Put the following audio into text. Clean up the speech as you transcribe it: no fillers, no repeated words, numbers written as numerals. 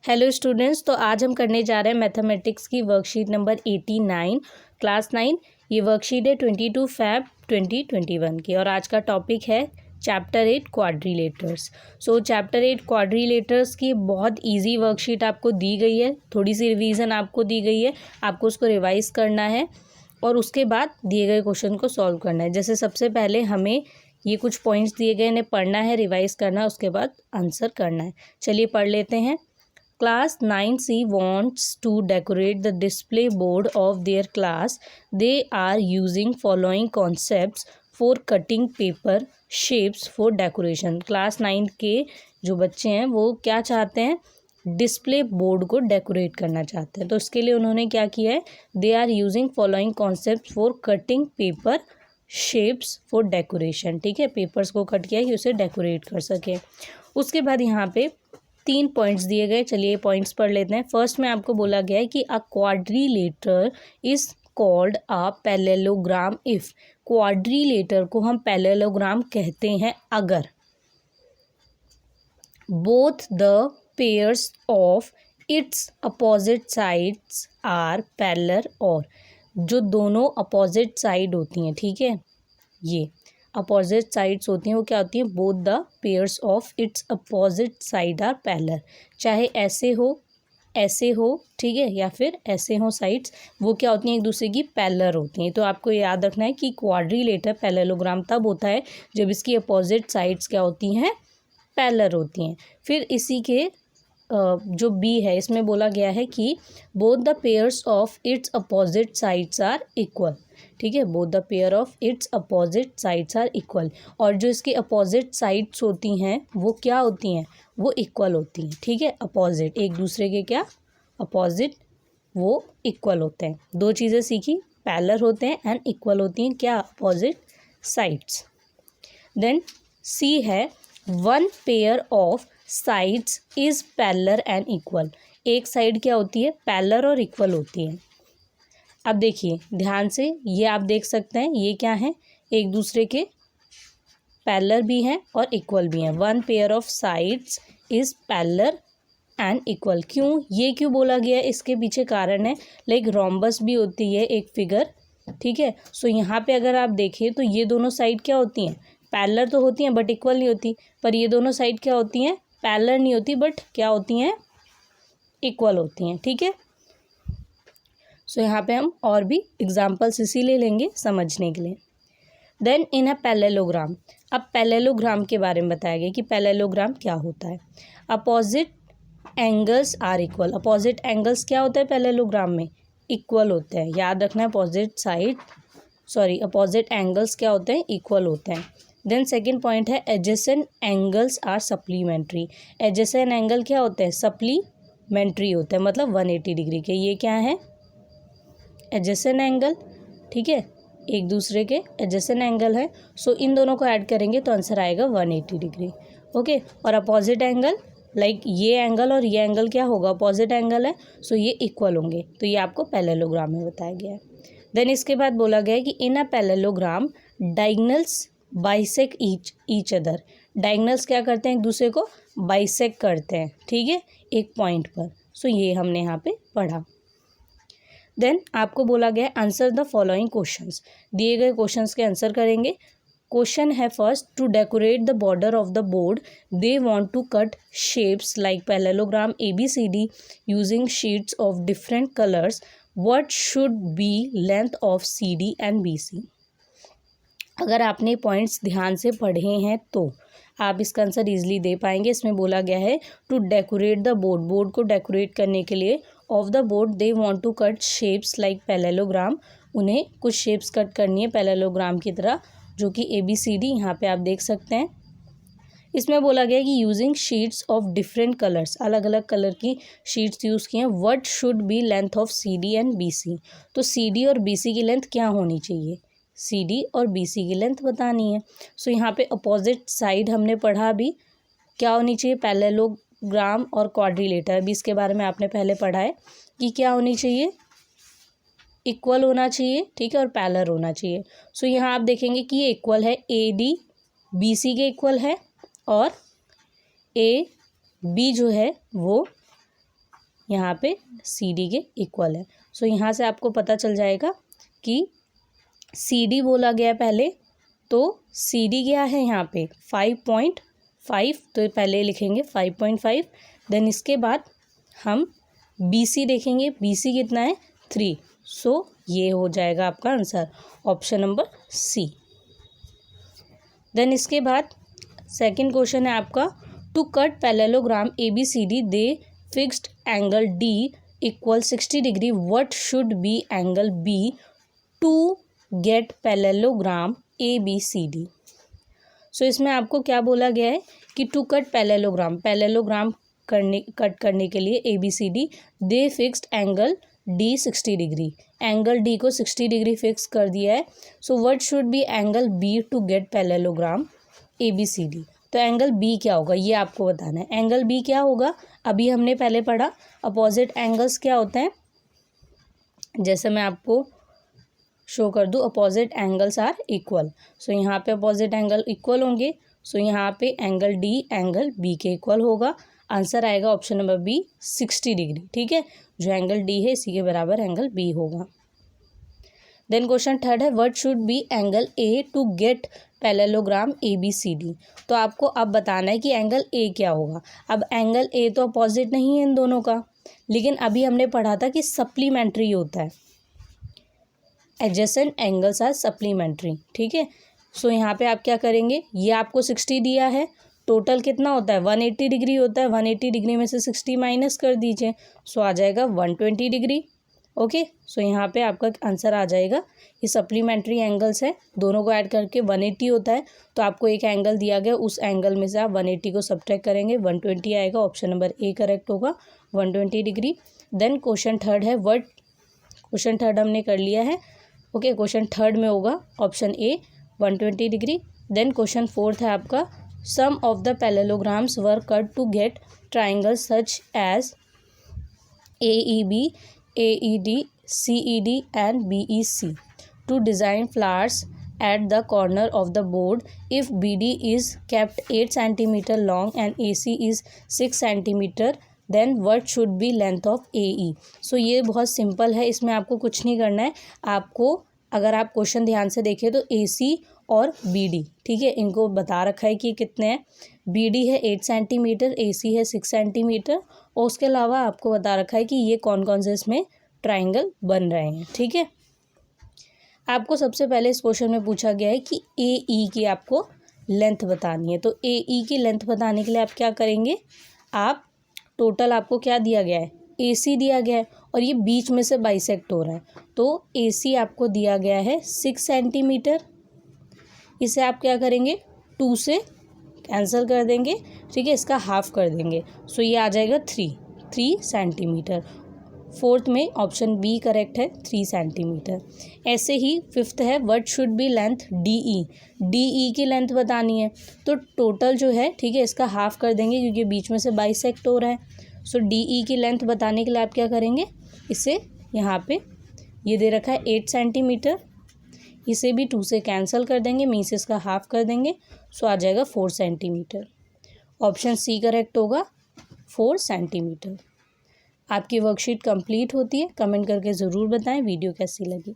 Hello students, तो आज हम करने जा रहे हैं मैथमेटिक्स की वर्कशीट नंबर 89 क्लास 9। ये वर्कशीट है 22 Feb 2021 की और आज का टॉपिक है चैप्टर 8 क्वाड्रिलेटर्स। सो चैप्टर 8 क्वाड्रिलेटर्स की बहुत इजी वर्कशीट आपको दी गई है, थोड़ी सी रिवीजन आपको दी गई है, आपको उसको रिवाइज करना है और उसके बाद दिए गए क्वेश्चन को सॉल्व करना है। जैसे सबसे पहले हमें ये कुछ पॉइंट्स दिए गए, इन्हें पढ़ना है, रिवाइज करना है, उसके बाद आंसर करना है। चलिए पढ़ लेते हैं। Class 9C wants to decorate the display board of their class. They are using following concepts for cutting paper shapes for decoration. Class 9 के जो बच्चे हैं वो क्या चाहते हैं, डिस्प्ले बोर्ड को डेकोरेट करना चाहते हैं। तो उसके लिए उन्होंने क्या किया है, they are using following concept for cutting paper shapes for decoration. ठीक है, पेपर्स को कट किया कि उसे डेकोरेट कर सके। उसके बाद यहाँ पे 3 पॉइंट्स दिए गए, चलिए पॉइंट्स पढ़ लेते हैं। फर्स्ट में आपको बोला गया है कि a quadrilateral is called a parallelogram if. Quadrilateral को हम पैरेललोग्राम कहते हैं अगर both the pairs of its opposite sides are parallel, और जो दोनों अपोजिट साइड होती हैं, ठीक है, ये अपोजिट साइड्स होती हैं, वो क्या होती हैं, both the pairs of its opposite side are parallel. चाहे ऐसे हो, ठीक है, या फिर ऐसे हो साइड्स, वो क्या होती हैं, एक दूसरे की पैरेलल होती हैं। तो आपको याद रखना है कि क्वाड्रिलेटर पैरेललोग्राम तब होता है जब इसकी अपोजिट साइड्स क्या होती हैं, पैरेलल होती हैं। फिर इसी के जो बी है, इसमें बोला गया है कि both the pairs of its opposite sides are equal. ठीक है, both the pair of its opposite sides are equal, और जो इसकी अपोजिट साइड्स होती हैं वो क्या होती हैं, वो इक्वल होती हैं। ठीक है, अपोजिट, एक दूसरे के क्या अपोजिट, वो इक्वल होते हैं। दो चीज़ें सीखी, पैरेलल होते हैं एंड इक्वल होती हैं क्या, अपोजिट साइड्स। देन सी है, one pair of sides is parallel and equal. एक साइड क्या होती है, पैरेलल और इक्वल होती है। अब देखिए ध्यान से, ये आप देख सकते हैं, ये क्या है, एक दूसरे के पैरेलल भी हैं और इक्वल भी हैं। One pair of sides is parallel and equal. क्यों, ये क्यों बोला गया है, इसके पीछे कारण है। लाइक रोम्बस भी होती है एक फिगर, ठीक है। सो यहाँ पे अगर आप देखें तो ये दोनों साइड क्या होती हैं, पैरेलल तो होती हैं बट इक्वल नहीं होती। पर ये दोनों साइड क्या होती हैं, पैरेलल नहीं होती बट क्या होती हैं, इक्वल होती हैं। ठीक है, सो यहाँ पे हम और भी एग्जाम्पल्स इसीलिए लेंगे समझने के लिए। देन इन अ पैरेललोग्राम, अब पैरेललोग्राम के बारे में बताया गया कि पैरेललोग्राम क्या होता है। Opposite angles are equal. Opposite angles क्या होता है पैरेललोग्राम में, इक्वल होते हैं। याद रखना है, अपोजिट एंगल्स क्या होते हैं, इक्वल होते हैं। देन सेकंड पॉइंट है, adjacent angles are supplementary. Adjacent angle क्या होते हैं, सप्लीमेंट्री होते हैं, मतलब 180 डिग्री के। ये क्या है, एडजेसेंट एंगल, ठीक है, एक दूसरे के एडजेसेंट एंगल है। सो इन दोनों को ऐड करेंगे तो आंसर आएगा 180 डिग्री। ओके, और अपोजिट एंगल, लाइक ये एंगल और ये एंगल क्या होगा, अपोजिट एंगल है, सो ये इक्वल होंगे। तो ये आपको पैरेललोग्राम में बताया गया है। देन इसके बाद बोला गया है कि in a parallelogram diagonals bisect each other. Diagonals क्या करते हैं, एक दूसरे को बाइसेक्ट करते हैं, ठीक है, एक पॉइंट पर। सो ये हमने यहाँ पे पढ़ा। देन आपको बोला गया है आंसर द फॉलोइंग क्वेश्चंस। दिए गए क्वेश्चंस के आंसर करेंगे। क्वेश्चन है first, to decorate the border of the board they want to cut shapes like parallelogram ABCD using sheets of different colours. What should be length of CD and BC। अगर आपने points ध्यान से पढ़े हैं तो आप इसका आंसर ईजिली दे पाएंगे। इसमें बोला गया है to decorate the board, board को डेकोरेट करने के लिए, of the board they want to cut shapes like parallelogram, उन्हें कुछ शेप्स कट करनी है पैरेललोग्राम की तरह, जो कि ABCD यहाँ पे आप देख सकते हैं। इसमें बोला गया है कि using sheets of different colours, अलग अलग कलर की शीट्स यूज़ की हैं। What should be length of CD and BC। तो CD और BC की लेंथ क्या होनी चाहिए, CD और BC की लेंथ बतानी है। सो यहाँ पे अपोजिट साइड हमने पढ़ा, अभी क्या होनी चाहिए, पैरेललोग्राम और क्वाड्रिलेटर, भी इसके बारे में आपने पहले पढ़ा है कि क्या होनी चाहिए, इक्वल होना चाहिए, ठीक है, और पैरेलल होना चाहिए। सो यहाँ आप देखेंगे कि ये इक्वल है, AD BC के इक्वल है और AB जो है वो यहाँ पे सी डी के इक्वल है। सो यहाँ से आपको पता चल जाएगा कि सी डी बोला गया पहले, तो सी डी क्या है यहाँ पे 5.5, तो पहले लिखेंगे 5.5। देन इसके बाद हम बी सी देखेंगे, बी सी कितना है 3। सो ये हो जाएगा आपका answer option number C. Then इसके बाद सेकंड क्वेश्चन है आपका, to cut parallelogram A B C D they fixed angle D equal 60 degree, what should be angle B to get parallelogram A B C D. So इसमें आपको क्या बोला गया है कि टू कट पैरेललोग्राम कट करने के लिए A B C D they fixed angle D 60 degree, angle D को 60 डिग्री फिक्स कर दिया है। So what should be angle B to get parallelogram A B C D. तो एंगल बी क्या होगा ये आपको बताना है। एंगल बी क्या होगा, अभी हमने पहले पढ़ा अपोजिट एंगल्स क्या होते हैं, जैसे मैं आपको शो कर दूँ, opposite angles are equal. So यहाँ पे अपोजिट एंगल इक्वल होंगे। सो यहाँ पे एंगल डी एंगल बी के इक्वल होगा। आंसर आएगा ऑप्शन नंबर बी 60 डिग्री। ठीक है, जो एंगल डी है इसी के बराबर एंगल बी होगा। देन क्वेश्चन थर्ड है, what should be angle A to get parallelogram A B C D. तो आपको अब बताना है कि एंगल ए क्या होगा। अब एंगल ए तो अपोजिट नहीं है इन दोनों का, लेकिन अभी हमने पढ़ा था कि सप्लीमेंट्री होता है, एडजेसेंट एंगल्स आर सप्लीमेंट्री। ठीक है, सो यहाँ पे आप क्या करेंगे, ये आपको 60 दिया है, टोटल कितना होता है 180 डिग्री होता है, 180 डिग्री में से 60 माइनस कर दीजिए, सो आ जाएगा 120 डिग्री। ओके, सो यहाँ पे आपका आंसर आ जाएगा। ये सप्लीमेंट्री एंगल्स है, दोनों को ऐड करके 180 होता है, तो आपको एक एंगल दिया गया, उस एंगल में से आप 180 को सब्ट्रैक्ट करेंगे, 120 आएगा। ऑप्शन नंबर ए करेक्ट होगा, 120 डिग्री। देन क्वेश्चन थर्ड है, क्वेश्चन थर्ड हमने कर लिया है। ओके, क्वेश्चन थर्ड में होगा option A 120 degree. Then question fourth है आपका, some of the parallelograms were cut to get triangles such as A E B, A E D, C E D and B E C to design flowers at the corner of the board. If BD is kept 8 centimeter long and AC is 6 centimeter, then what should be length of AE? So ये बहुत simple है, इसमें आपको कुछ नहीं करना है। आपको अगर आप क्वेश्चन ध्यान से देखें तो AC और BD, ठीक है, इनको बता रखा है कि कितने हैं। BD है 8 सेंटीमीटर, AC है 6 सेंटीमीटर, और उसके अलावा आपको बता रखा है कि ये कौन कौन से इसमें ट्राइंगल बन रहे हैं। ठीक है, आपको सबसे पहले इस क्वेश्चन में पूछा गया है कि ए ई की आपको लेंथ बतानी है। तो ए ई की लेंथ बताने के लिए आप क्या करेंगे, आप टोटल आपको क्या दिया गया है, ए सी दिया गया है, और ये बीच में से बाइसेक्ट हो रहा है, तो ए सी आपको दिया गया है 6 सेंटीमीटर। इसे आप क्या करेंगे, 2 से कैंसिल कर देंगे, ठीक है, इसका हाफ कर देंगे, सो ये आ जाएगा 3 सेंटीमीटर। फोर्थ में ऑप्शन बी करेक्ट है, 3 सेंटीमीटर। ऐसे ही फिफ्थ है, what should be length D E, D E की लेंथ बतानी है, तो टोटल जो है, ठीक है, इसका हाफ कर देंगे क्योंकि बीच में से बाइसेक्ट हो रहा है। सो डी ई की लेंथ बताने के लिए आप क्या करेंगे, इसे यहाँ पे ये दे रखा है 8 सेंटीमीटर, इसे भी 2 से कैंसिल कर देंगे, मीन्स इसका हाफ कर देंगे, सो आ जाएगा 4 सेंटीमीटर। ऑप्शन सी करेक्ट होगा, 4 सेंटीमीटर। आपकी वर्कशीट कंप्लीट होती है, कमेंट करके ज़रूर बताएं वीडियो कैसी लगी।